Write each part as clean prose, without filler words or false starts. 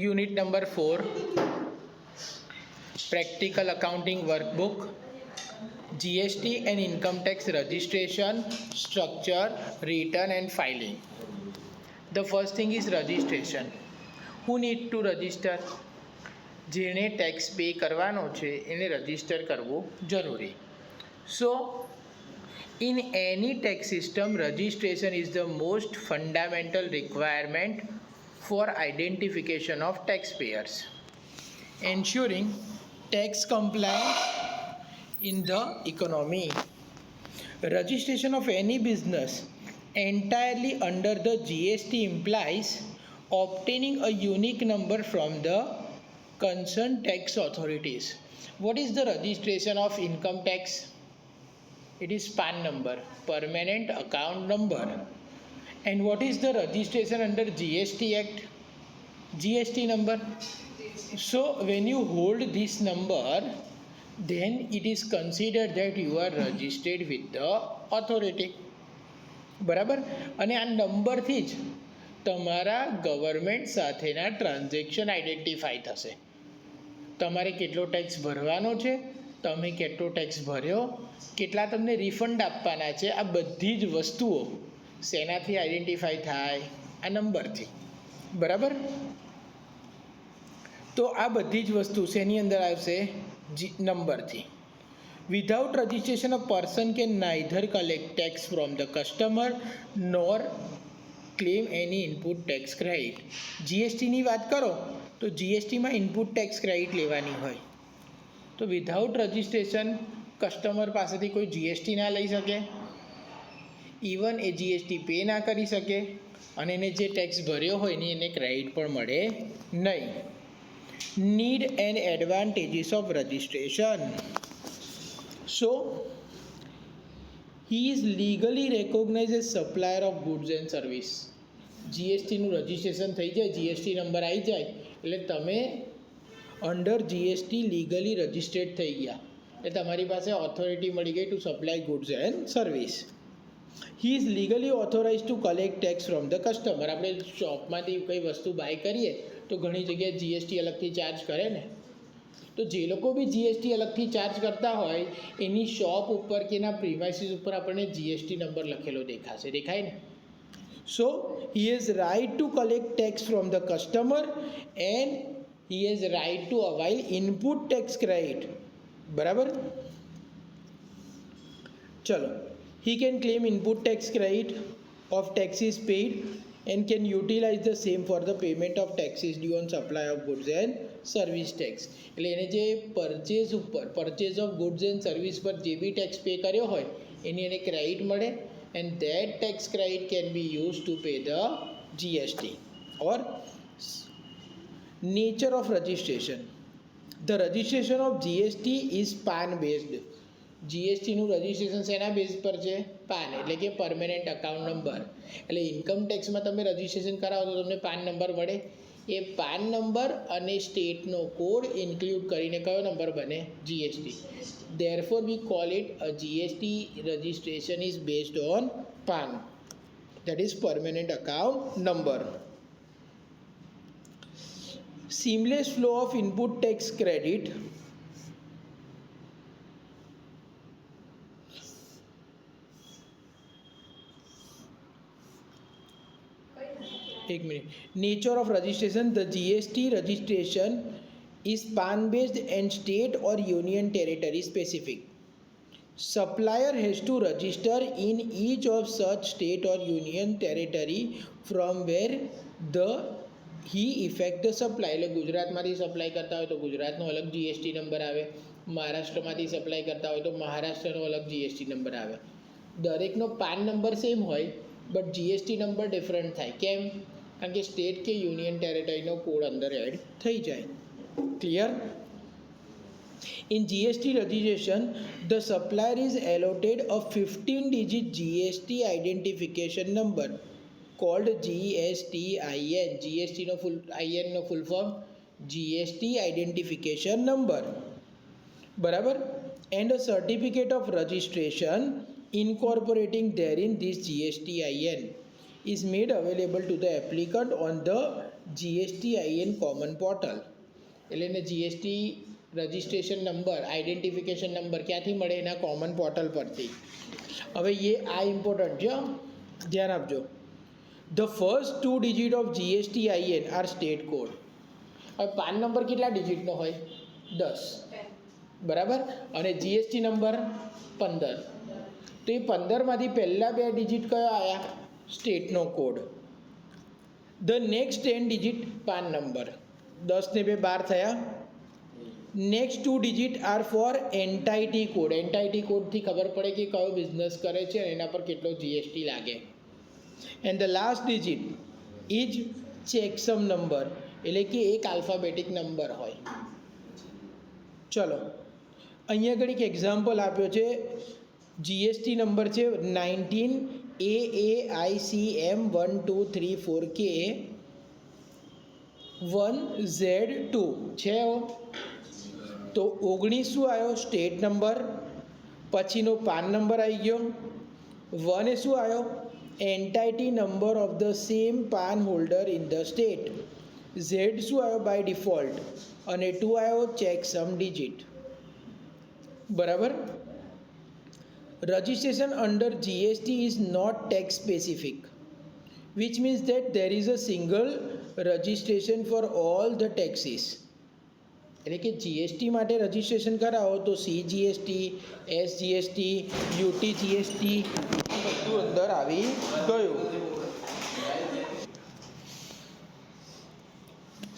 Unit number 4, Practical Accounting Workbook, GST and Income Tax Registration, Structure, Return and Filing. The first thing is registration. Who need to register? જેણે tax pay કરવાનો છે એને register કરવું જરૂરી. So, in any tax system, registration is the most fundamental requirement for identification of taxpayers, ensuring tax compliance in the economy. Registration of any business entirely under the GST implies obtaining a unique number from the concerned tax authorities. What is the registration of income tax? It is PAN number, permanent account number. And what is the registration under GST Act? GST number. So when you hold this number, then it is considered that you are registered with the authority. બરાબર. અને આ નંબરથી જ તમારા government સાથેના transaction identify થશે. તમારે કેટલો ટેક્સ ભરવાનો છે, તમે કેટલો ટેક્સ ભર્યો, કેટલા તમને રિફંડ આપવાના છે, આ બધી જ વસ્તુઓ શેનાથી આઈડેન્ટિફાઈ થાય? આ નંબરથી. બરાબર. તો આ બધી જ વસ્તુ શેની અંદર આવશે? નંબરથી. Without registration, a person can neither collect tax from the customer nor claim any input tax credit. જીએસટીની વાત કરો તો જીએસટીમાં ઇનપુટ ટેક્સ ક્રેડિટ લેવાની હોય. તો વિધાઉટ રજિસ્ટ્રેશન કસ્ટમર પાસેથી કોઈ જીએસટી ના લઈ શકે, ઇવન એ જીએસટી પે ના કરી શકે, અને એને જે ટેક્સ ભર્યો હોય ને એને ક્રેડિટ પણ મળે નહીં. Need and advantages of registration. So, he is legally recognized as supplier of goods and service. જીએસટીનું રજિસ્ટ્રેશન થઈ જાય, જીએસટી નંબર આવી જાય એટલે તમે અંડર જીએસટી લીગલી રજિસ્ટર્ડ થઈ ગયા, એટલે તમારી પાસે ઓથોરિટી મળી ગઈ to supply goods and service. He is legally authorise to collect tax from the customer. આપણે શોપમાંથી કંઈ વસ્તુ બાય કરીએ તો ઘણી જગ્યાએ જીએસટી અલગથી ચાર્જ કરે ને, તો જે લોકો બી જીએસટી અલગથી ચાર્જ કરતા હોય એની શોપ ઉપર કે એના પ્રીમાઇસીસ ઉપર આપણને જીએસટી નંબર લખેલો દેખાશે. દેખાય ને? So he has right to collect tax from the customer and he has right to avail input tax credit. બરાબર. ચલો. He can claim input tax credit of taxes paid and can utilize the same for the payment of taxes due on supply of goods and service tax. એટલે એને જે purchase of goods and service પર જે બી tax pay કર્યો હોય એની એને credit મળે, and that tax credit can be use to pay the GST. Or nature of registration. The registration of GST is PAN based. જીએસટીનું રજિસ્ટ્રેશન શેના base પર છે? પાન, એટલે કે પરમેનન્ટ અકાઉન્ટ નંબર. એટલે ઇન્કમ ટેક્સમાં તમે રજિસ્ટ્રેશન કરાવો તો તમને પાન નંબર મળે. એ પાન નંબર અને સ્ટેટનો કોડ ઇન્ક્લુડ કરીને કયો નંબર બને? GST. Therefore V call it a GST registration is based on PAN, that is permanent account number. seamless flow of input tax credit. एक minute. Nature of registration. The GST registration is PAN based and state or union territory specific. Supplier has to register in each of such state or union territory from where he effect the supply. એટલે ગુજરાતમાંથી supply કરતા હોય તો ગુજરાતનો અલગ GST number આવે, મહારાષ્ટ્રમાંથી supply કરતા હોય તો મહારાષ્ટ્રનો અલગ જીએસટી નંબર આવે. દરેકનો પાન નંબર સેમ હોય બટ જીએસટી નંબર ડિફરન્ટ થાય. કેમ? કારણ કે સ્ટેટ કે યુનિયન ટેરેટરીનો કોડ અંદર એડ થઈ જાય. Clear? In GST registration, the supplier is allotted a 15-digit GST identification number called GSTIN. GST no full IN no full form GST identification number. બરાબર. And a certificate of registration incorporating therein this GSTIN. is made available to the applicant on the GSTIN common portal. એટલે એને GST registration number identification number ક્યાંથી મળે? એના common portal પરથી. હવે આ important છે, ધ્યાન આપજો. The first 2 digit of GSTIN are state code. હવે પાન નંબર કેટલા ડિજિટનો હોય? 10, બરાબર. અને જીએસટી નંબર 15. તો એ 15માંથી પહેલાં 2 ડિજિટ કયો આવ્યા? સ્ટેટનો code. The next 10 digit PAN number. 10 ને 2 12 થયા. Next 2 digit are for entity code. Entity કોડથી ખબર પડે કે કયો બિઝનેસ કરે છે અને એના પર કેટલો જીએસટી લાગે. And the last digit is checksum number, એટલે કે એક આલ્ફાબેટિક નંબર હોય. ચલો, અહીંયા આગળ એક એક્ઝામ્પલ આપ્યો છે. જીએસટી નંબર છે 19AAICM 1234K 1Z2 છે. તો 19 શું આવ્યો? State number. પછીનો પાન નંબર આવી ગયો. 1 એ શું આવ્યો? Entity number of the same PAN holder in the state. Z શું આવ્યો? By default. અને 2 આવ્યો ચેક સમ ડિજિટ. બરાબર. Registration under GST is not tax specific, which means that there is a single registration for all the taxes. એટલે કે GST માટે registration કરાવો તો CGST, SGST, UTGST બધું અંદર આવી ગયું.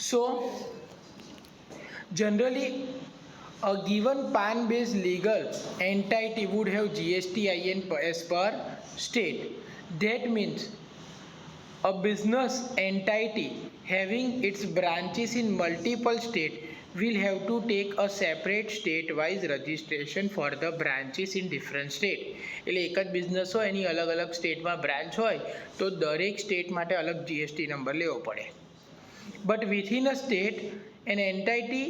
So generally a given PAN based legal entity would have GSTIN as per state. That means a business entity having its branches in multiple states will have to take a separate state-wise registration for the branches in different state. એટલે એક જ business હોય એની અલગ અલગ સ્ટેટમાં branch હોય તો દરેક સ્ટેટ માટે અલગ જીએસટી નંબર લેવો પડે. But within a state an entity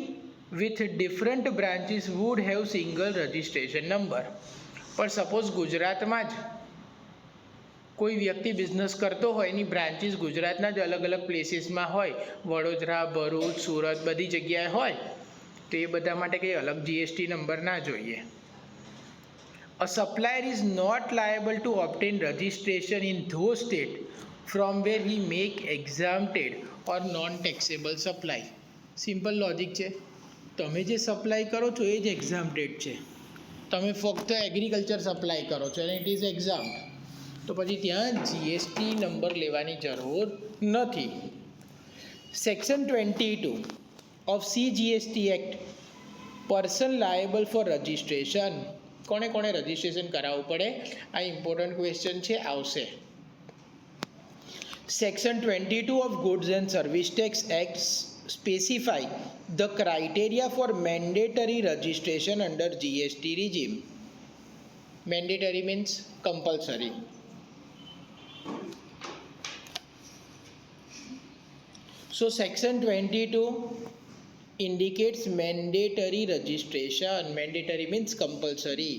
with different branches would have single registration number. પણ સપોઝ ગુજરાતમાં જ કોઈ વ્યક્તિ બિઝનેસ કરતો હોય, એની બ્રાન્ચીસ ગુજરાતના જ અલગ અલગ પ્લેસીસમાં હોય, વડોદરા, ભરૂચ, સુરત બધી જગ્યાએ હોય, તો એ બધા માટે કંઈ અલગ જીએસટી નંબર ના જોઈએ. A supplier is not liable to obtain registration in those states from where he make exempted or non-taxable supply. Simple logic છે. તમે જે સપ્લાય કરો છો એ જ એક્ઝામ્પ્ટેડ છે. તમે ફક્ત એગ્રીકલ્ચર સપ્લાય કરો છો અને ઇટ ઇઝ એક્ઝામ્પ્ટ, તો પછી ત્યાં જીએસટી નંબર લેવાની જરૂર નથી. Section 22 of CGST act person liable for registration. કોને કોને રજિસ્ટ્રેશન કરાવવું પડે? આ ઇમ્પોર્ટન્ટ ક્વેશ્ચન છે, આવશે. Section 22 of goods and service tax act specify the criteria for mandatory registration under GST regime. Mandatory means compulsory. So section 22 indicates mandatory registration. Mandatory means compulsory.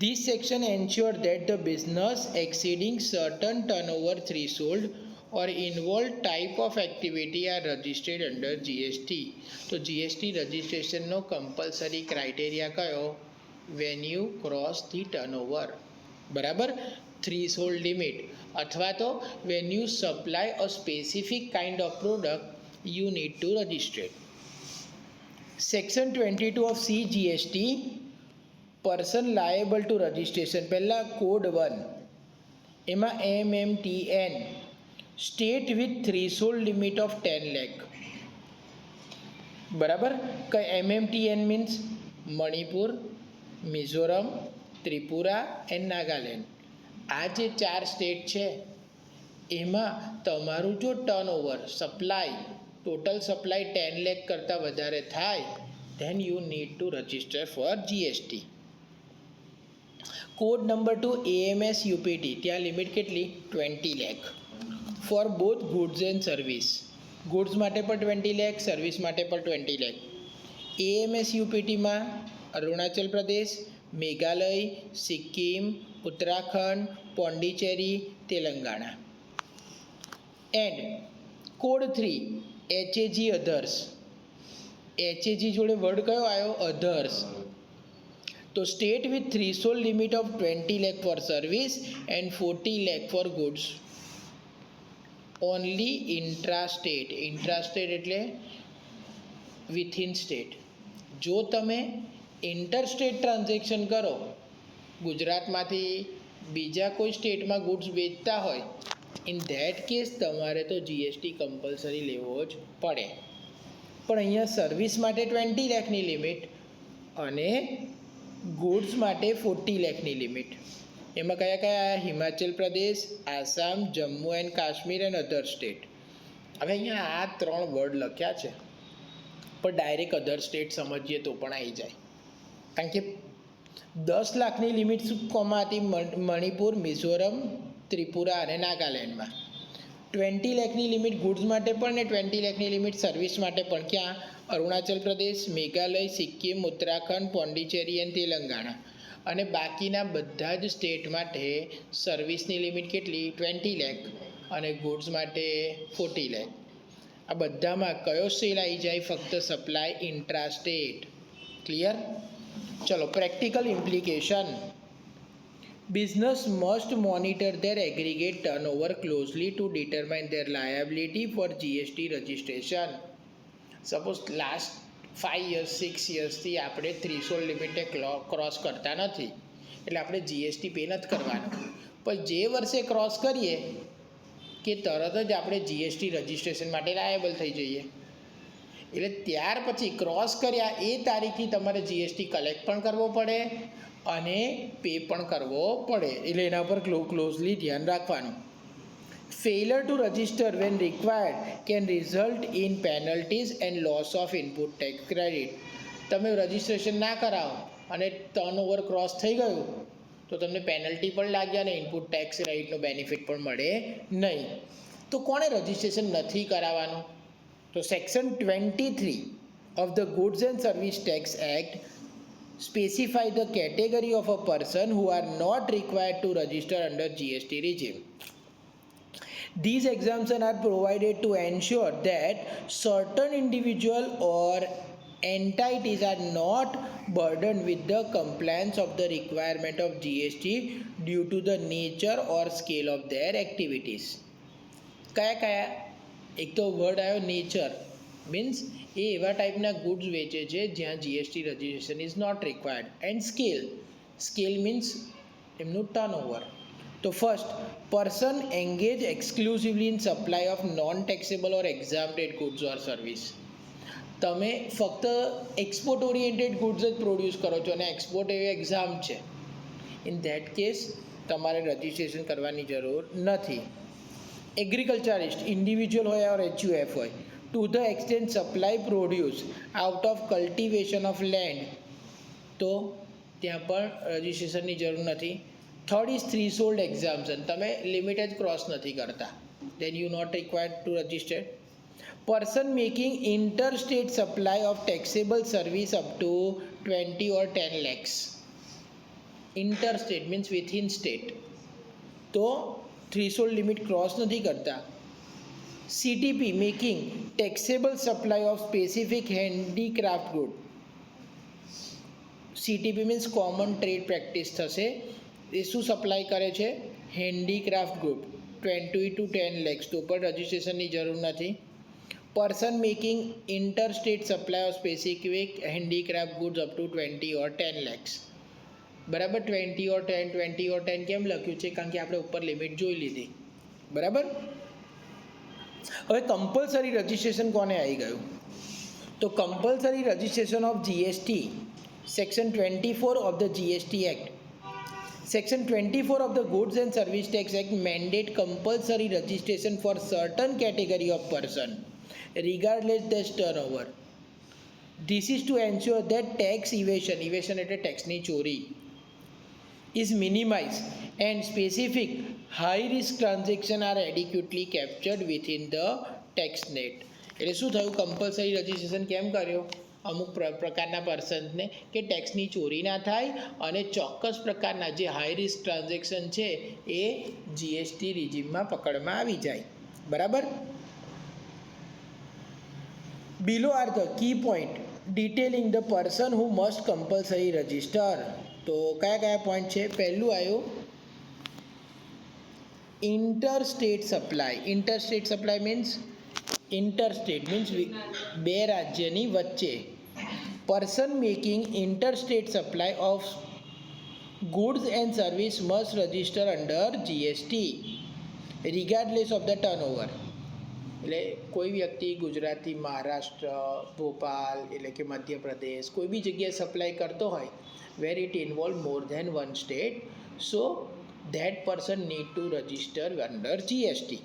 This section ensures that the business exceeding certain turnover threshold or involved type of activity are registered under GST. તો GST રજિસ્ટ્રેશનનો compulsory criteria કયો? When you cross the turnover, બરાબર, threshold limit, અથવા તો when you supply a specific kind of product you need to registrate. Section 22 of CGST person liable to registration. પહેલાં code 1, એમાં MMTN state with threshold limit of 10 lakh. બરાબર. MMTN means Manipur, Mizoram, Tripura and Nagaland. આ જે 4 state છે એમાં તમારું જો turnover supply total supply 10 lakh કરતાં વધારે થાય then you need to register for GST. Code number 2 AMS UPT, ત્યાં લિમિટ કેટલી? 20 lakh for both goods and service. Goods માટે પણ 20 lakh, સર્વિસ માટે પણ 20 lakh. AMS UPTમાં Arunachal Pradesh, Meghalaya, Sikkim, Uttarakhand, Pondicherry, Telangana. And code 3 HAG others. HAG જોડે વર્ડ કયો આવ્યો? અધર્સ. તો state with threshold limit of 20 lakh for service and 40 lakh for goods. Only intrastate. Intrastate એટલે વિથિન સ્ટેટ. જો તમે ઇન્ટરસ્ટેટ ટ્રાન્ઝેક્શન કરો, ગુજરાતમાંથી બીજા કોઈ સ્ટેટમાં ગુડ્સ વેચતા હોય, ઇન ધેટ કેસ તમારે તો જીએસટી કમ્પલસરી લેવો જ પડે. પણ અહીંયા સર્વિસ માટે 20 લાખની લિમિટ અને ગુડ્સ માટે 40 લાખની લિમિટ. એમાં કયા કયા? Himachal Pradesh, Assam, Jammu and Kashmir and other state. હવે અહીંયા આ 3 વર્ડ લખ્યા છે, પણ ડાયરેક્ટ અધર સ્ટેટ સમજીએ તો પણ આવી જાય. કારણ કે 10 લાખની લિમિટ કોમાં હતી? મણિપુર, મિઝોરમ, ત્રિપુરા અને નાગાલેન્ડમાં. 20 લાખની લિમિટ ગુડ્સ માટે પણ ને 20 લાખની લિમિટ સર્વિસ માટે પણ. ક્યાં? અરુણાચલ પ્રદેશ, મેઘાલય, સિક્કિમ, ઉત્તરાખંડ, પોંડિચેરી અને તેલંગાણા. અને બાકીના બધા જ સ્ટેટ માટે સર્વિસની લિમિટ કેટલી? 20 લાખ અને ગુડ્સ માટે 40 લાખ. આ બધામાં કયો સેલ આવી જાય? ફક્ત સપ્લાય ઇન્ટ્રાસ્ટેટ. ક્લિયર? ચલો, practical implication. Business must monitor their aggregate turnover closely to determine their liability for GST registration. Suppose last 5 years 6 yearsથી આપણે થ્રીશોલ્ડ લિમિટને ક્રોસ કરતા નથી, એટલે આપણે જીએસટી પે નથી કરવાનું. પણ જે વર્ષે ક્રોસ કરીએ કે તરત જ આપણે જીએસટી રજિસ્ટ્રેશન માટે લાયેબલ થઈ જઈએ. એટલે ત્યાર પછી ક્રોસ કર્યા એ તારીખથી તમારે જીએસટી કલેક્ટ પણ કરવો પડે અને પે પણ કરવો પડે. એટલે એના પર ક્લોઝલી ધ્યાન રાખવાનું. Failure to register when required can result in penalties and loss of input tax credit. તમે રજિસ્ટ્રેશન ના કરાવો અને ટર્નઓવર ક્રોસ થઈ ગયું તો તમને પેનલ્ટી પણ લાગે અને ઇનપુટ ટેક્સ ક્રેડિટનો બેનિફિટ પણ મળે નહીં. તો કોણે રજિસ્ટ્રેશન નથી કરાવવાનું? તો section 23 of the Goods and Service Tax Act specify the category of a person who are not required to register under GST regime. These exemptions are provided to ensure that certain individual or entities are not burdened with the compliance of the requirement of GST due to the nature or scale of their activities. કયા કયા? એક તો word આવ્યો nature, means એ એવા ટાઈપના goods વેચે છે જ્યાં GST registration is not required. And scale. Scale means એમનું ટર્નઓવર. તો first, person engage exclusively in supply of non taxable or exempted goods or service. તમે ફક્ત એક્સપોર્ટ ઓરિએન્ટેડ ગુડ્સ જ પ્રોડ્યુસ કરો છો અને એક્સપોર્ટ એવી એક્ઝામ છે. ઇન ધેટ કેસ તમારે રજિસ્ટ્રેશન કરવાની જરૂર નથી. એગ્રીકલ્ચરિસ્ટ, ઇન્ડિવિજ્યુઅલ હોય ઓર HUF હોય, to the extent supply produce out of cultivation of land, તો ત્યાં પણ રજિસ્ટ્રેશનની જરૂર નથી. Third is threshold exemption. તમે લિમિટ જ ક્રોસ નથી કરતા, then you not required to register. Person making interstate supply of taxable service up to 20 or 10 lakhs. Interstate means within state, તો થ્રીશોલ્ડ લિમિટ ક્રોસ નથી કરતા. CTP making taxable supply of specific handicraft good. CTP means common trade practice થશે. એ શું supply કરે છે? Handicraft good 20 to 10 lakhs, તો પણ રજિસ્ટ્રેશનની જરૂર નથી. Person making interstate supply of specific handicraft goods up to 20 or 10 lakhs. બરાબર? 20 or 10 કેમ લખ્યું છે? કારણ કે આપણે ઉપર લિમિટ જોઈ લીધી. બરાબર? હવે કમ્પલસરી રજિસ્ટ્રેશન કોને આવી ગયું? તો compulsory registration of GST, section 24 of the GST act. Section 24 of the Goods and Service Tax Act mandate compulsory registration for certain category of person, regardless their turnover. This is to ensure that tax evasion એટલે ટેક્સની ચોરી, is minimized and specific high risk transaction are adequately captured within the tax net. એટલે શું થયું? Compulsory registration કેમ કર્યો? અમુક પ્રકારના પર્સન્સને કે ટેક્સની ચોરી ના થાય અને ચોક્કસ પ્રકારના જે હાઈ રિસ્ક ટ્રાન્ઝેક્શન છે એ જીએસટી રિજીમમાં પકડમાં આવી જાય. બરાબર. Below are the key point detailing the person who must compulsory register. તો કયા કયા પોઈન્ટ છે? પહેલું આવ્યું interstate supply. Interstate supply means બે રાજ્યની વચ્ચે. Person making interstate supply of goods and service must register under GST regardless of the turnover. એટલે કોઈ વ્યક્તિ ગુજરાતથી મહારાષ્ટ્ર, ભોપાલ એટલે કે મધ્યપ્રદેશ કોઈ બી જગ્યાએ સપ્લાય કરતો હોય where it involve more than one state, so that person need to register under GST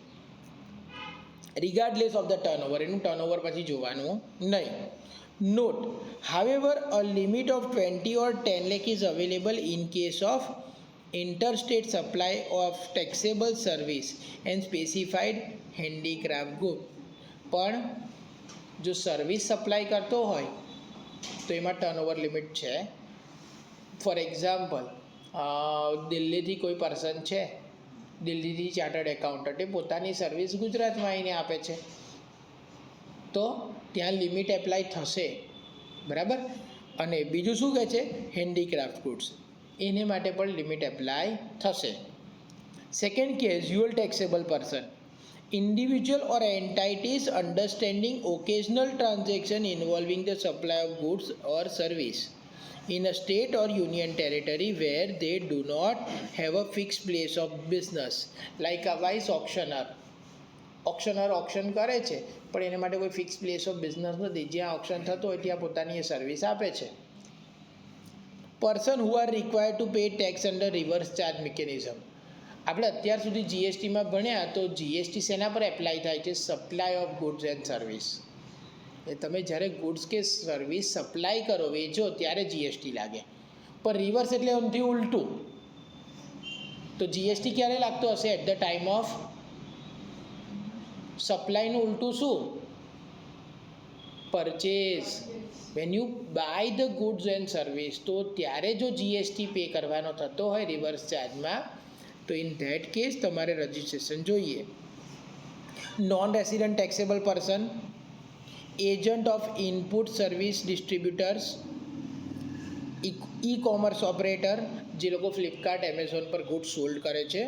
regardless of the turnover. એનું ટર્નઓવર પછી જોવાનું નહીં. Note, however, a limit of 20 or 10 lakh is available in case of interstate supply of taxable service and specified handicraft good. પણ જો service supply કરતો હોય તો એમાં ટર્નઓવર લિમિટ છે. ફોર એક્ઝામ્પલ, દિલ્હીથી કોઈ પર્સન છે, દિલ્હીથી ચાર્ટર્ડ એકાઉન્ટન્ટે પોતાની સર્વિસ ગુજરાતમાં આવીને આપે છે, તો ત્યાં લિમિટ એપ્લાય થશે. બરાબર. અને બીજું શું કહે છે? હેન્ડીક્રાફ્ટ ગુડ્સ, એને માટે પણ લિમિટ એપ્લાય થશે. Second, casual taxable person individual or entities understanding occasional transaction involving the supply of goods or service in a state or union territory where they do not have a fixed place of business, like a wise auctioneer. Auctioneer auction કરે છે પણ એના માટે કોઈ fix place of business નથી, જ્યાં auction થતો હોય ત્યાં પોતાની એ સર્વિસ આપે છે. Person who are required to pay tax under reverse charge mechanism. આપણે અત્યાર સુધી જીએસટીમાં ભણ્યા તો જીએસટી શેના પર એપ્લાય થાય છે? Supply of goods and service. એ તમે જ્યારે ગુડ્સ કે સર્વિસ સપ્લાય કરો, વેચો, ત્યારે જીએસટી લાગે. પણ રિવર્સ એટલે એમથી ઉલટું. તો જીએસટી ક્યારે લાગતો હશે? એટ ધ ટાઈમ ઓફ સપ્લાયનું ઉલટું શું? Purchase. When you buy the goods and service, તો ત્યારે જો જીએસટી પે કરવાનો થતો હોય રિવર્સ ચાર્જમાં, તો ઇન ધેટ કેસ તમારે રજિસ્ટ્રેશન જોઈએ. Non resident taxable person, agent of input service distributors, e commerce operator, જે લોકો ફ્લિપકાર્ટ, એમેઝોન પર ગુડ્સ સોલ્ડ કરે છે.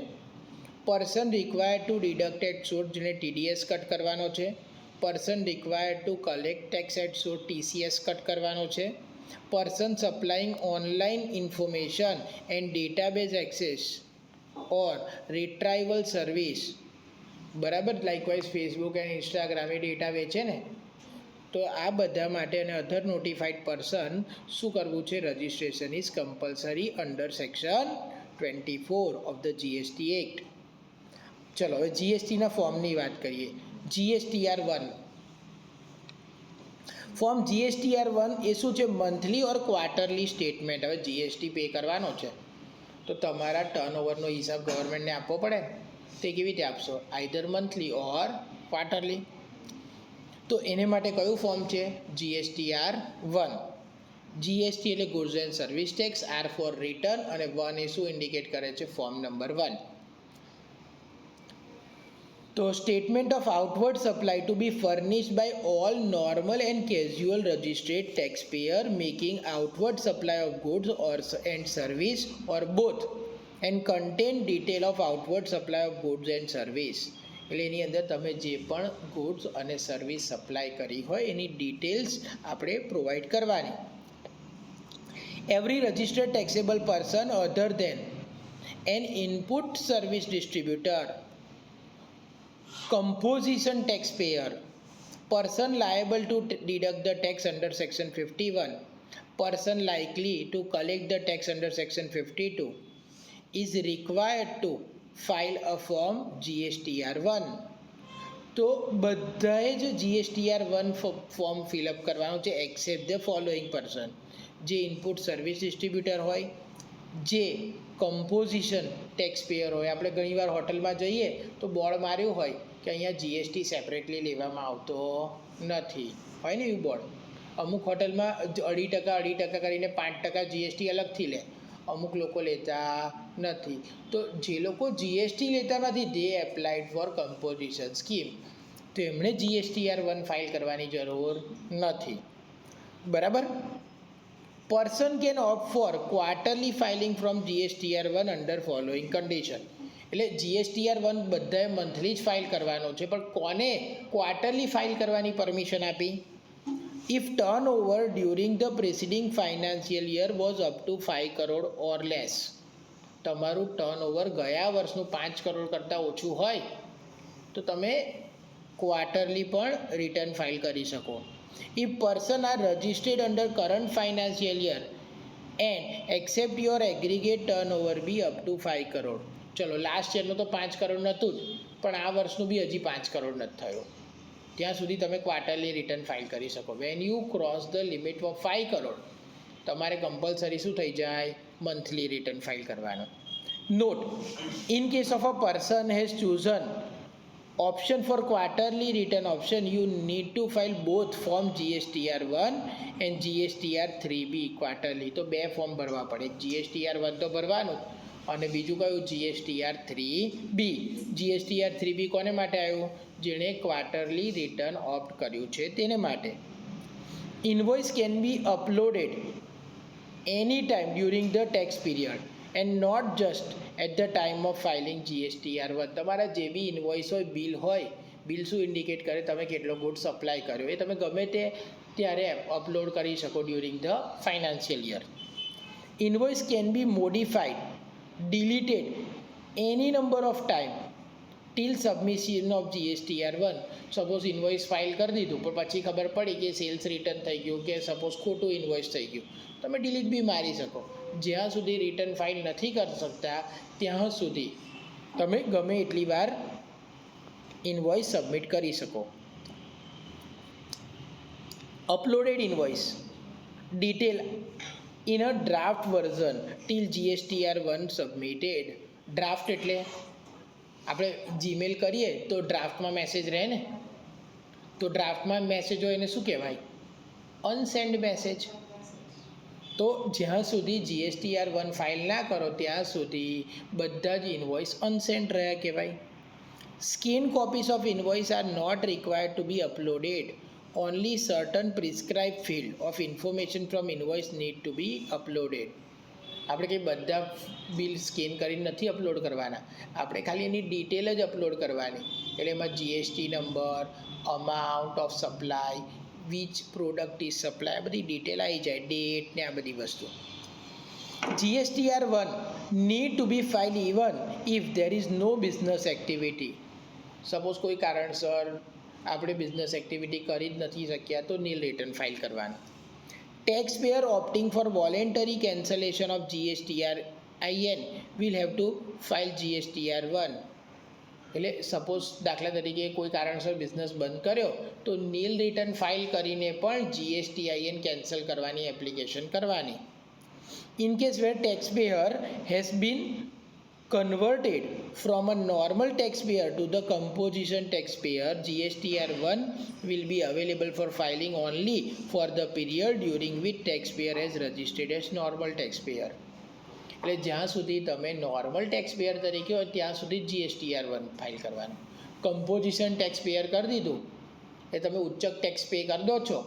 Person required to deduct at source, જેને ટીડીએસ કટ કરવાનો છે. Person required to collect tax at source, TCS cut કરવાનો છે. Person supplying online information and database access or retrieval service. બરાબર. Likewise Facebook and Instagram એ data વેચે ને, તો આ બધા માટે અને અધર નોટિફાઈડ પર્સન શું કરવું છે? Registration is compulsory under section 24 of the GST act. ચલો હવે જીએસટીના ફોર્મની વાત કરીએ. GSTR1 ફોર્મ GSTR1 એ શું છે? Monthly or quarterly statement. હવે જીએસટી પે કરવાનો છે તો તમારા ટર્નઓવરનો હિસાબ ગવર્મેન્ટને આપવો પડે. તે કેવી રીતે આપશો? Either monthly or quarterly. તો એને માટે કયું ફોર્મ છે? GSTR1. જીએસટી એટલે goods and service tax, R for return, અને 1 એ શું ઇન્ડિકેટ કરે છે? Form number 1. તો statement of outward supply to be furnished by all normal and casual registered tax payer making outward supply of goods or and service or both and contain detail of outward supply of goods and service. એટલે એની અંદર તમે જે પણ goods અને service supply કરી હોય એની details આપણે પ્રોવાઈડ કરવાની. Every registered taxable person other than an input service distributor, composition taxpayer, person liable to deduct the tax under section 51, person likely to collect the tax under section 52 is required to file a form GSTR1. તો બધાએ જ GSTR1 form fill up કરવાનું છે accept the following person. જે input service distributor હોય, જે composition tax payer હોય. આપણે ઘણીવાર હોટલમાં જઈએ તો બોર્ડ માર્યું હોય કે અહીંયા જીએસટી સેપરેટલી લેવામાં આવતો નથી, હોય ને એવું બોર્ડ, અમુક હોટલમાં 2.5% કરીને 5% જીએસટી અલગથી લે, અમુક લોકો લેતા નથી. તો જે લોકો જીએસટી લેતા નથી they applied for composition scheme, તો એમણે GSTR1 ફાઇલ કરવાની જરૂર નથી. બરાબર. Person can opt for quarterly filing from GSTR1 under following condition. એટલે GSTR1 બધાએ મંથલી જ ફાઇલ કરવાનો છે, પણ કોને ક્વાર્ટરલી ફાઇલ કરવાની પરમિશન આપી? If turnover during the preceding financial year was up to 5 crore or less. તમારું ટર્ન ઓવર ગયા વર્ષનું 5 કરોડ કરતાં ઓછું હોય તો તમે ક્વાર્ટરલી પણ રિટર્ન ફાઇલ કરી શકો. If person are registered under current financial year and except your aggregate turn over be up to 5 crore. ચલો લાસ્ટ યરનું તો 5 કરોડ નહોતું જ, પણ આ વર્ષનું બી હજી 5 કરોડ નથી થયું, ત્યાં સુધી તમે ક્વાર્ટરલી રિટર્ન ફાઇલ કરી શકો. When you cross the limit of 5 crore તમારે કમ્પલસરી શું થઈ જાય? મંથલી રિટર્ન ફાઇલ કરવાનું. Note: in case of a person has chosen option for quarterly return option, you need to file both form GSTR1 and GSTR3B quarterly. તો બે form ભરવા પડે, GSTR1 તો ભરવાનું અને બીજું કયું? GSTR3B. GSTR3B કોને માટે આવ્યું? જેણે ક્વાર્ટરલી રિટર્ન ઓપ્ટ કર્યું છે તેને માટે. Invoice can be uploaded any time during the tax period and not just at the time of filing GSTR1. તમારા જે બી ઇન્વોઇસ હોય, બિલ હોય, બિલ શું ઇન્ડિકેટ કરે? તમે કેટલો ગુડ સપ્લાય કર્યો એ તમે ગમે તે ત્યારે અપલોડ કરી શકો during the financial year. Invoice can be modified, deleted any number of time till submission of GSTR1. Suppose invoice file કરી દીધું પણ પછી ખબર પડી કે સેલ્સ રિટર્ન થઈ ગયું કે સપોઝ ખોટું ઇન્વોઇસ થઈ ગયું, તમે ડિલીટ બી મારી શકો. જ્યાં સુધી રિટર્ન ફાઇલ નથી કરી શકતા ત્યાં સુધી તમે ગમે એટલી વાર ઇન્વોઇસ સબમિટ કરી શકો. Uploaded invoice detail in a draft version till GSTR1 submitted. Draft એટલે આપણે જીમેલ કરીએ તો ડ્રાફ્ટમાં મેસેજ રહે ને, તો ડ્રાફ્ટમાં મેસેજ હોય એને શું કહેવાય? અનસેન્ડ મેસેજ. તો જ્યાં સુધી GSTR1 ફાઇલ ના કરો ત્યાં સુધી બધા જ ઇન્વોઇસ અનસેન્ટ રહ્યા કહેવાય. Scan copies of invoice are not required to be uploaded. Only certain prescribe field of information from invoice need to be uploaded. આપણે કંઈ બધા બિલ સ્કેન કરીને નથી અપલોડ કરવાના, આપણે ખાલી એની ડિટેલ જ અપલોડ કરવાની. એટલે એમાં GST number, amount of supply, which product is supply, આ બધી ડિટેલ આવી જાય, ડેટ ને આ બધી વસ્તુ. GSTR1 need to be filed even if there is no business activity. Suppose કોઈ કારણસર આપણે બિઝનેસ એક્ટિવિટી કરી જ નથી શક્યા તો નીલ રિટર્ન ફાઇલ કરવાનું. Taxpayer opting for voluntary cancellation of GSTR-IN will have to file GSTR1. એટલે સપોઝ દાખલા તરીકે કોઈ કારણસર બિઝનેસ બંધ કર્યો તો નીલ રિટર્ન ફાઇલ કરીને પણ GSTIN કેન્સલ કરવાની એપ્લિકેશન કરવાની. In case where taxpayer has been converted from a normal taxpayer to the composition taxpayer, GSTR1 will be available for filing only for the period during which taxpayer has registered as normal taxpayer. એટલે જ્યાં સુધી તમે normal taxpayer તરીકે હોય ત્યાં સુધી GSTR1 file કરવાનું. Composition taxpayer કરી દીધું એ તમે ઉચ્ચક ટેક્સ પે કરી દો છો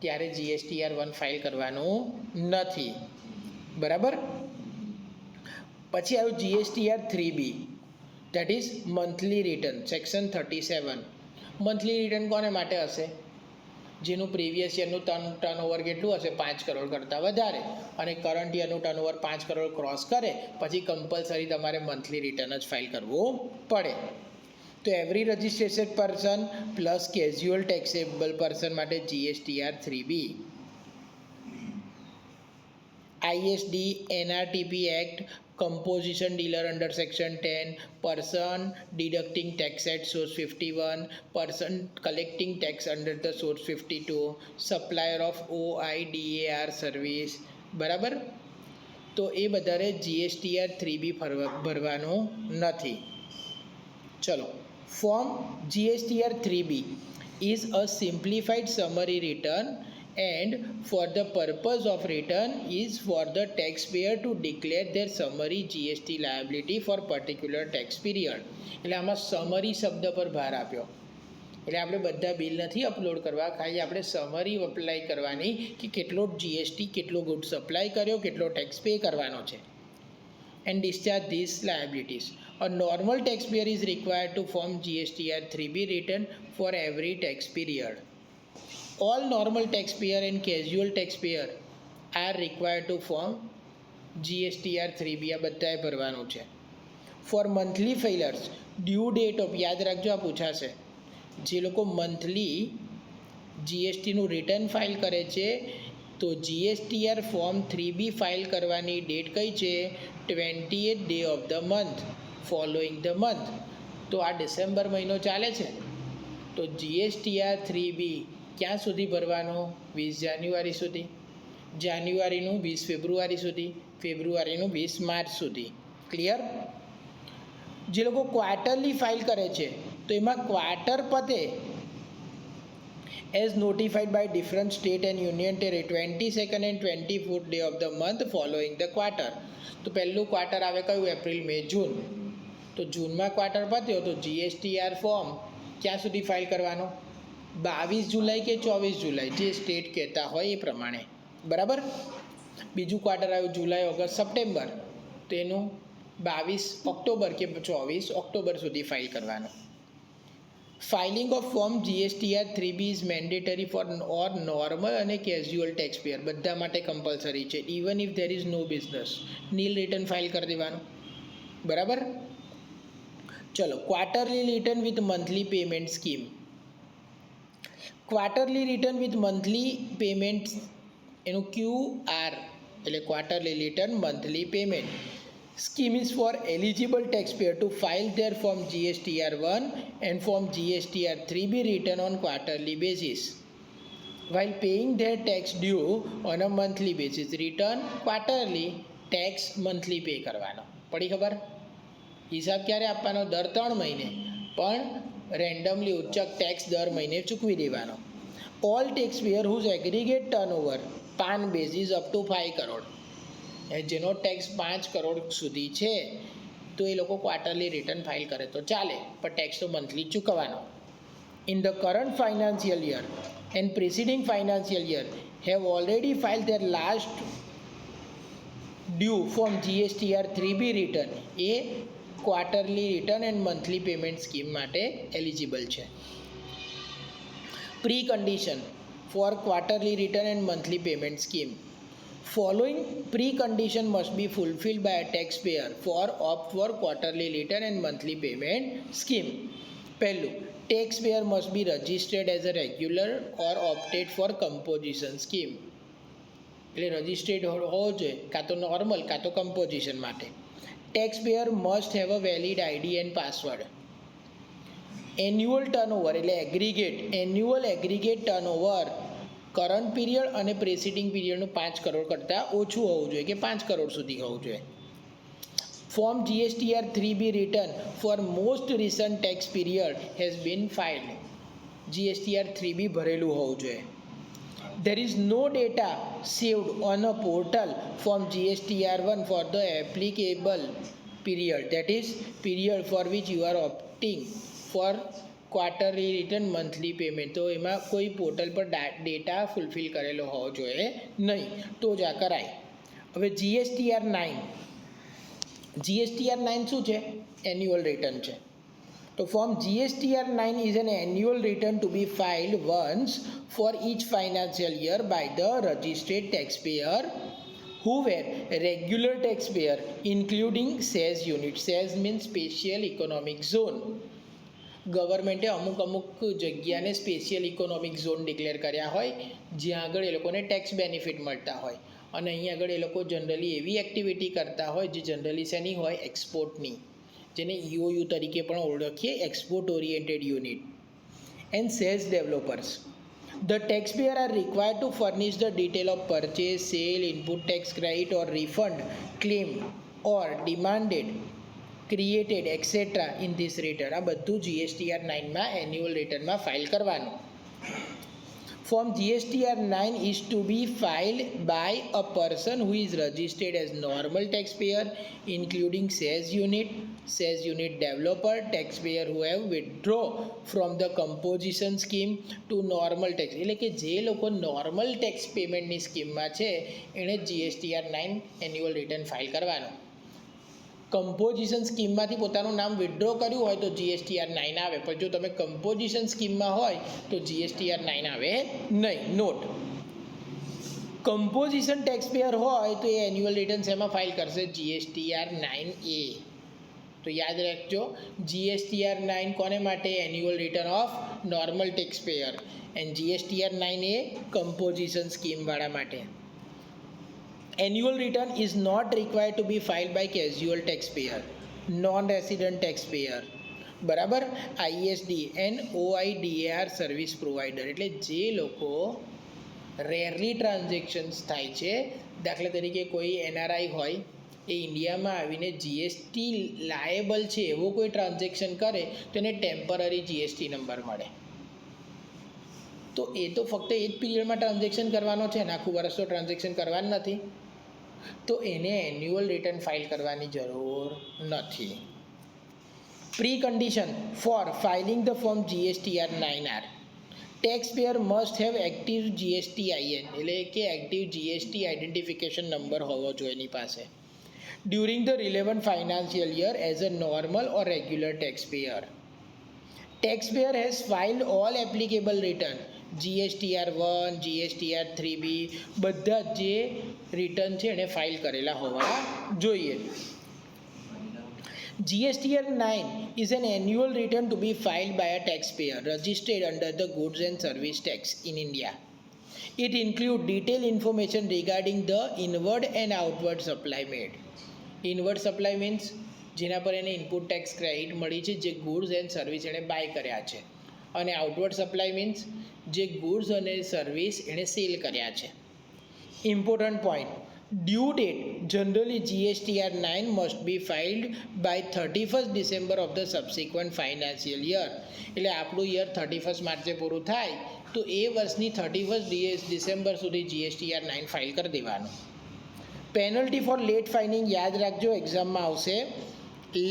ત્યારે GSTR1 ફાઇલ કરવાનું નથી. બરાબર. પછી આવ્યું GSTR3B, that is monthly return, section 37. Monthly return કોને માટે હશે? જેનું પ્રીવિયસ યરનું ટર્નઓવર કેટલું હશે? 5 કરોડ કરતાં વધારે, અને કરંટ યરનું ટર્નઓવર 5 કરોડ ક્રોસ કરે પછી કમ્પલસરી તમારે મંથલી રિટર્ન જ ફાઇલ કરવું પડે. તો every registrated person plus casual taxable person માટે GSTR3B. ISD NRTP Act, composition dealer under section 10, person deducting tax at source 51, person collecting tax under the source 52, supplier of OIDAR service. બરાબર. તો એ બધાને GSTR3B ભરવાનું નથી. ચલો, form GSTR3B is a simplified summary return and for the purpose of return is for the taxpayer to declare their summary GST liability for particular tax period. એટલે આમાં summary શબ્દ પર ભાર આપ્યો. એટલે આપણે બધા બિલ નથી અપલોડ કરવા, ખાલી આપણે સમરી અપ્લાય કરવાની કે કેટલો જીએસટી, કેટલો ગુડ્સ અપ્લાય કર્યો, કેટલો ટેક્સ પે કરવાનો છે. And discharge these liabilities. A normal taxpayer is required to form GSTR 3B return for every tax period. All normal taxpayer and casual taxpayer are required to form GSTR 3B. આ બધાએ ભરવાનું છે. For monthly filers, due date of, યાદ રાખજો આ પૂછાશે, જે લોકો monthly જીએસટીનું return file કરે છે તો જીએસટીઆર ફોર્મ 3B ફાઇલ કરવાની ડેટ કઈ છે? 28th day of the month following the month. તો આ ડિસેમ્બર મહિનો ચાલે છે તો જીએસટીઆર 3B ક્યાં સુધી ભરવાનો? 20 જાન્યુઆરી સુધી, જાન્યુઆરીનું 20 ફેબ્રુઆરી સુધી, ફેબ્રુઆરીનું 20 માર્ચ સુધી. ક્લિયર? જે લોકો ક્વાર્ટરલી ફાઇલ કરે છે તો એમાં ક્વાર્ટર પતે as notified by different state and union territory 22nd and 24th day of the month following the quarter. તો પહેલું ક્વાર્ટર આવે કયું? એપ્રિલ, મે, જૂન. તો જૂનમાં ક્વાર્ટર પત્યો તો જીએસટીઆર ફોર્મ ક્યાં સુધી ફાઇલ કરવાનો? 22 જુલાઈ કે 24 જુલાઈ, જે સ્ટેટ કહેતા હોય એ પ્રમાણે. બરાબર? બીજું ક્વાર્ટર આવ્યું જુલાઈ, ઓગસ્ટ, સપ્ટેમ્બર, તો એનું 22 ઓક્ટોબર કે 24 ઓક્ટોબર સુધી ફાઇલ કરવાનું. Filing of form GSTR 3B is mandatory for all normal અને casual taxpayer. બધા માટે કમ્પલસરી છે. Even if there is no business, nil return file કરી દેવાનું. બરાબર? ચલો, quarterly return with monthly payment scheme. Quarterly return with monthly payment, એનું QR એટલે quarterly return monthly payment scheme is for eligible taxpayer to file their form GSTR 1 and form GSTR 3B return on quarterly basis while paying their tax due on a monthly basis. Return quarterly, tax monthly pay કરવાનો. પડી ખબર? હિસાબ ક્યારે આપવાનો? દર 3 મહિને, પણ randomly ઉચ્ચક tax દર મહિને ચૂકવી દેવાનો. All taxpayer whose aggregate turnover PAN basis up to 5 crore, જેનો ટેક્સ 5 કરોડ સુધી છે તો એ લોકો ક્વાર્ટરલી રિટર્ન ફાઇલ કરે તો ચાલે, પણ ટેક્સ તો મંથલી ચૂકવવાનો. In the current financial year and preceding financial year have already file their last due form GSTR 3B રિટર્ન, એ quarterly return and monthly payment scheme માટે એલિજિબલ છે. Pre condition for quarterly return and monthly payment scheme. Following precondition must be fulfilled by a taxpayer for opt for quarterly return and monthly payment scheme. પહેલું, taxpayer must be registered as a regular or opted for composition scheme. એટલે registered હોવો જોઈએ, કાં તો normal કાં તો composition માટે. taxpayer must have a valid ID and password. Annual turnover એટલે annual aggregate turnover current period અને પ્રેસિડિંગ પીરિયડનું 5 કરોડ કરતાં ઓછું હોવું જોઈએ કે 5 કરોડ સુધી હોવું જોઈએ. Form GSTR 3B return for most recent tax period has been filed. GSTR 3B ભરેલું હોવું જોઈએ. There is no data saved on a portal from GSTR 1 for the applicable period, that is period for which you are opting for quarterly return monthly payment. તો એમાં કોઈ portal પર data fulfil કરેલો હોવો જોઈએ નહીં, તો જ આ કરાય. હવે GSTR 9 શું છે? એન્યુઅલ રિટર્ન છે. તો form GSTR 9 is an annual return to be filed once for each financial year by the registered taxpayer who were regular taxpayer including SEZ unit. SEZ means special economic zone. ગવર્મેન્ટે અમુક જગ્યાને special economic zone declare કર્યા હોય જ્યાં આગળ એ લોકોને tax benefit મળતા હોય, અને અહીં આગળ એ લોકો જનરલી એવી એક્ટિવિટી કરતા હોય જે જનરલી શેની હોય? એક્સપોર્ટની, જેને EOU તરીકે પણ ઓળખીએ, export oriented unit. And says developers. The taxpayer are required to furnish the detail of purchase, sale, input tax credit or refund claimed or demanded, created, etc. in this return. આ બધું GSTR 9માં annual રિટર્નમાં file કરવાનું. Form GSTR 9 is to be filed by a person who is registered as normal taxpayer, including sales unit developer, taxpayer who have withdraw from the composition scheme to normal tax. એટલે કે જે લોકો normal tax પેમેન્ટની સ્કીમમાં છે એણે GSTR 9 annual return file કરવાનું. Composition સ્કીમમાંથી પોતાનું નામ વિથડ્રો કર્યું હોય તો GSTR 9 આવે, પણ જો તમે કમ્પોઝિશન સ્કીમમાં હોય તો GSTR 9 આવે નહીં. નોટ, કમ્પોઝિશન ટેક્સપેયર હોય તો એ એન્યુઅલ રિટર્ન શેમાં ફાઇલ કરશે? GSTR 9A. તો યાદ રાખજો, GSTR 9 કોને માટે? Annual return of normal taxpayer, and GSTR 9A composition સ્કીમવાળા માટે. Annual return is not required to be filed by casual taxpayer, non-resident taxpayer, બરાબર? ISD and OIDAR service provider, એટલે જે લોકો રેરલી ટ્રાન્ઝેક્શન્સ થાય છે, દાખલા તરીકે કોઈ NRI હોય એ ઇન્ડિયામાં આવીને જીએસટી લાયેબલ છે એવો કોઈ ટ્રાન્ઝેક્શન કરે તો એને ટેમ્પરરી જીએસટી નંબર મળે. તો એ તો ફક્ત એ જ પીરિયડમાં ટ્રાન્ઝેક્શન કરવાનો છે ને, આખું વર્ષ તો ટ્રાન્ઝેક્શન કરવાનું નથી, તો એને એન્યુઅલ રિટર્ન ફાઇલ કરવાની જરૂર નથી. Pre condition for filing the form GSTR 9R, taxpayer must have active GSTIN, એટલે કે એક્ટિવ જીએસટી આઇડેન્ટિફિકેશન નંબર હોવો જોઈએ એની પાસે, during the relevant financial year as a normal or regular taxpayer. Taxpayer has filed all applicable return, GSTR 1, GSTR 3B, બધા જે return છે એને file કરેલા હોવા જોઈએ. GSTR 9 is an annual return to be filed by a taxpayer registered under the Goods and Service Tax in India. It includes detailed information regarding the inward and outward supply made. Inward supply means જેના પર એને input tax credit મળી છે, જે goods and service એણે buy કર્યા છે, અને આઉટવર્ડ સપ્લાય મીન્સ જે ગુડ્સ અને સર્વિસ એણે સેલ કર્યા છે. Important point, due date generally GSTR 9 must be filed by 31st December of the subsequent financial year. એટલે આપણું યર 31st માર્ચે પૂરું થાય તો એ વર્ષની 31st ડિસેમ્બર સુધી GSTR 9 ફાઇલ કરી દેવાનું. પેનલ્ટી ફોર લેટ ફાઇલિંગ યાદ રાખજો, એક્ઝામમાં આવશે.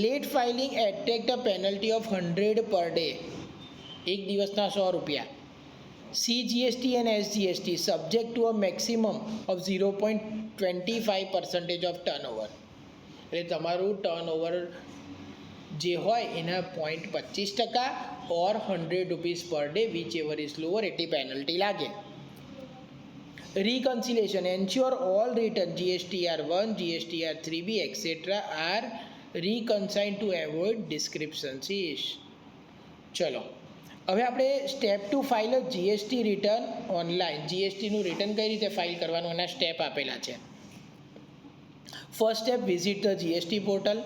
Late filing attract a penalty of 100 per day, એક દિવસના 100 રૂપિયા. CGST and SGST subject to a maximum of 0.25% of turnover, એટલે તમારું ટર્નઓવર જે હોય એના 0.25% or 100 rupees per day, whichever is lower એટલી પેનલ્ટી લાગે. Reconciliation, ensure all return GSTR 1, GSTR 3B, etc. are reconciled to avoid discrepancies. ચલો, હવે આપણે step 2 file GST return online. જીએસટીનું રિટર્ન કઈ રીતે ફાઇલ કરવાનું એના સ્ટેપ આપેલા છે. First step, visit the GST portal.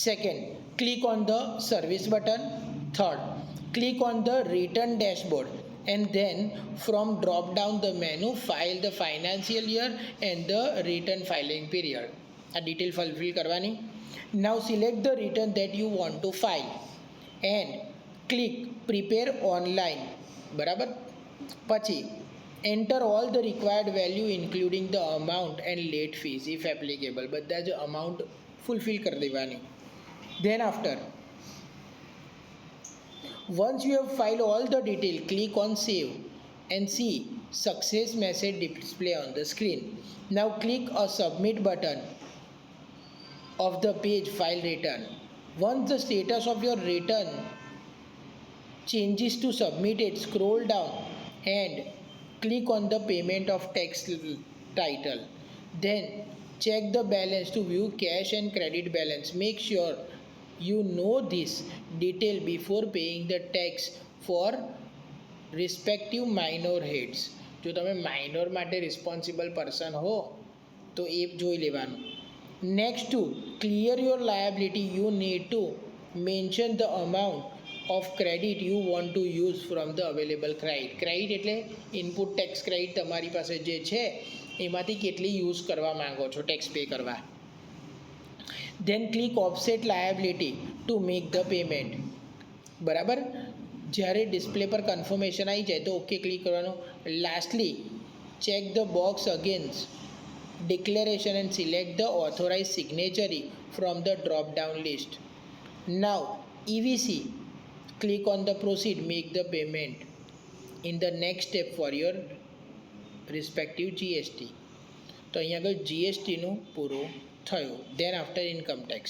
Second, click on the service button. Third, click on the return dashboard, and then from drop down the menu file the financial year and the return filing period. આ detail fulfil કરવાની. Now select the return that you want to file and click prepare online, બરાબર. પછી enter all the required value including the amount and late fees if applicable, બધા જ amount fulfil કરી દેવાની. Then after, once you have filed all the detail, click on save and see success message display on the screen. Now click a submit button of the page file return. Once the status of your return changes to submitted, scroll down and click on the payment of tax title. Then check the balance to view cash and credit balance. Make sure you know this detail before paying the tax for respective minor heads. જો તમે minor માટે responsible person હો તો એ જોઈ લેવાનું. Next to clear your liability, you need to mention the amount of credit you want to use from the available credit. Credit એટલે input tax credit તમારી પાસે જે છે એમાંથી કેટલી યુઝ કરવા માંગો છો ટેક્સ પે કરવા. Then click offset liability to make the payment, બરાબર. જ્યારે ડિસ્પ્લે પર કન્ફર્મેશન આવી જાય તો ઓકે ક્લિક કરવાનું. Lastly check the box against declaration and select the authorized signatory from the drop down list. Now EVC, click on the proceed, make the payment in the next step for your respective GST. તો અહીંયા આગળ GSTનું પૂરું થયું. Then after income tax.